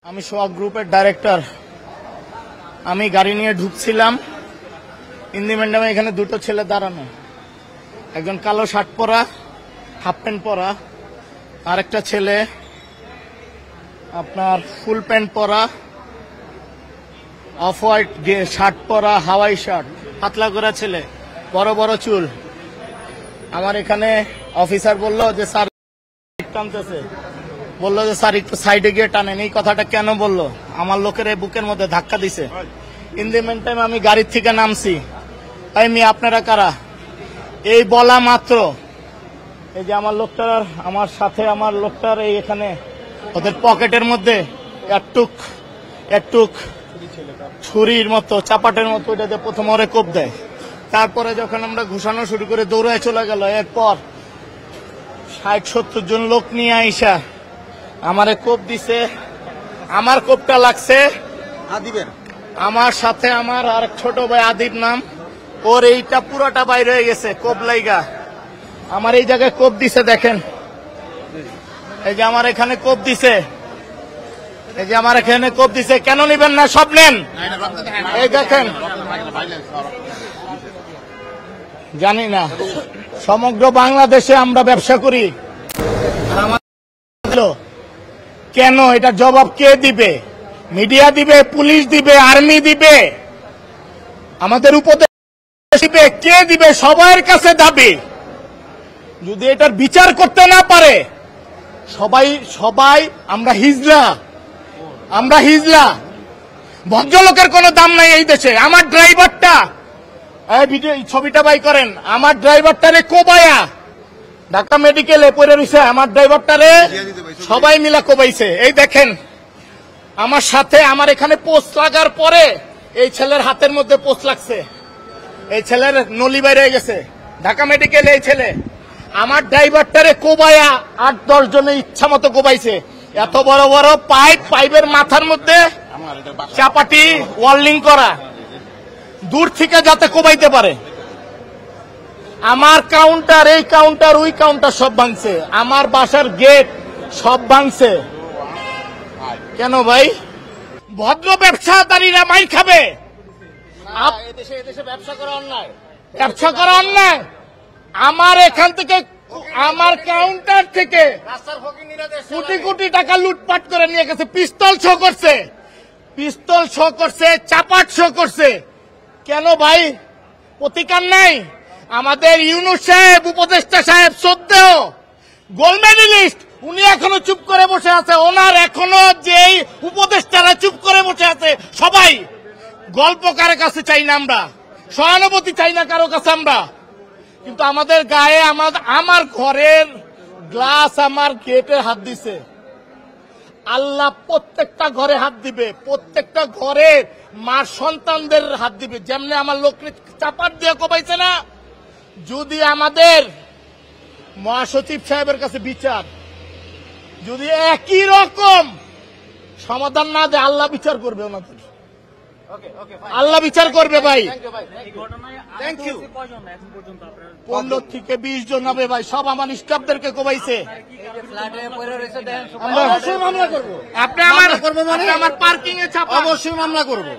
আমি সোহাগ গ্রুপের ডাইরেক্টর। আমি গাড়ি নিয়ে ঢুকছিলাম, ইন্দি ম্যাডামে এখানে দুটো ছেলে দাঁড়ানো, একজন কালো শার্ট পরা হাফ প্যান্ট পরা, আর একটা ছেলে আপনার ফুল প্যান্ট পরা অফ হোয়াইট শার্ট পরা হাওয়াই শার্ট, পাতলা করা ছেলে, বড় বড় চুল। আমার এখানে অফিসার বললো যে স্যার টানতেছে, বললো যে স্যার একটু সাইডে গিয়ে টানেন। এই কথাটা কেন বললো? আমার লোকের এই বুকের মধ্যে ধাক্কা দিছে। ইন দি মেন টাইম আমি গাড়ির থেকে নামছি। এই মেয়ে আপনারা কারা? এই বলা মাত্র এই যে আমার লোকটার, আমার সাথে আমার লোকটার এই এখানে ওদের পকেটের মধ্যে একটুক ছুরির মতো চাপাটের মতো ওইটাতে প্রথম ওরে কোপ দেয়। তারপরে যখন আমরা ঘুষানো শুরু করে দৌড়ায় চলে গেল, এরপর 60-70 জন লোক নিয়ে আইসা আমারে কোপ দিছে। আমার কোপটা লাগছে আদিবের, আমার সাথে আমার আর ছোট ভাই আদিব নাম, ওর এইটা পুরোটা বাইরে হয়ে গেছে কোপ লাইগা। আমার এই জায়গায় কোপ দিছে, দেখেন এই যে আমার এখানে কোপ দিছে, এই যে আমার এখানে কোপ দিছে। কেন নিবেন না? সব নেন। এই দেখেন, জানি না সমগ্র বাংলাদেশে আমরা ব্যবসা করি, কেন এটা জবাব কে দিবে? মিডিয়া দিবে, পুলিশ দিবে, আর্মি দিবে, আমাদের উপদেশ দিবে, কে দিবে? সবার কাছে দাবি। যদি এটার বিচার করতে না পারে সবাই আমরা হিজলা, ভদ্রলোকের কোনো দাম নাই এই দেশে। আমার ড্রাইভারটা, ছবিটা বাই করেন, আমার ড্রাইভারটারে কোবায়া ঢাকা মেডিকেলে পড়ে রয়েছে, আমার ড্রাইভারটারে সবাই মিলা কোবাইছে। এই দেখেন আমার সাথে, আমার এখানে পোস্ট লাগার পরে এই ছেলের হাতের মধ্যে পোস্ট লাগছে, এই ছেলের নলি বাইরে গেছে ঢাকা মেডিকেলে। এই ছেলে আমার ড্রাইভারটারে কোবায়া 8-10 জনে ইচ্ছা মতো কোবাইছে। এত বড় বড় পাইপের মাথার মধ্যে চাপাটি ওয়ার্লিং করা, দূর থেকে যাতে কোবাইতে পারে। আমার কাউন্টার, এই কাউন্টার, ওই কাউন্টার সব ভাঙছে, আমার বাসার গেট সব ভাঙছে। কেন ভাই? ভদ্র ব্যবসাদারীরা মাইর খাবে। এদেশে ব্যবসা করা অন্যায়, ব্যবসা করা অন্যায়। আমার এখান থেকে, আমার কাউন্টার থেকে কোটি কোটি টাকা লুটপাট করে নিয়ে গেছে, পিস্তল শো করছে, চাপাট শো করছে। কেন ভাই? প্রতিকার নাই? আমাদের ইউনূস সাহেব, উপদেষ্টা সাহেব, শ্রদ্ধেয় গোল্ড মেডেলিস্ট, উনি এখনো চুপ করে বসে আছে। ওনার এখনো যেই উপদেষ্টারা চুপ করে বসে আছে, সবাই গল্প কারো কাছে চাই না আমরা, সহানুভূতি চাই না কারো কাছে আমরা। কিন্তু আমাদের গায়ে, আমার ঘরের গ্লাস, আমার গেটে হাত দিছে। আল্লাহ প্রত্যেকটা ঘরে হাত দিবে, প্রত্যেকটা ঘরে মার সন্তানদের হাত দিবে। যেমনি আমার লোককে চাপাট দিয়ে কোবাইছে না, যদি আমাদের মহাসচিব সাহেবের কাছে বিচার যদি একই রকম সমাধান না দেয়, আল্লাহ বিচার করবে ওনাদের, আল্লাহ বিচার করবে ভাই। Thank you. 15 থেকে 20 জন হবে ভাই, সব আমার স্টাফদেরকে কোবাইছে। আপনি আমার পার্কিং এ চাপ, অবশ্যই মামলা করবো।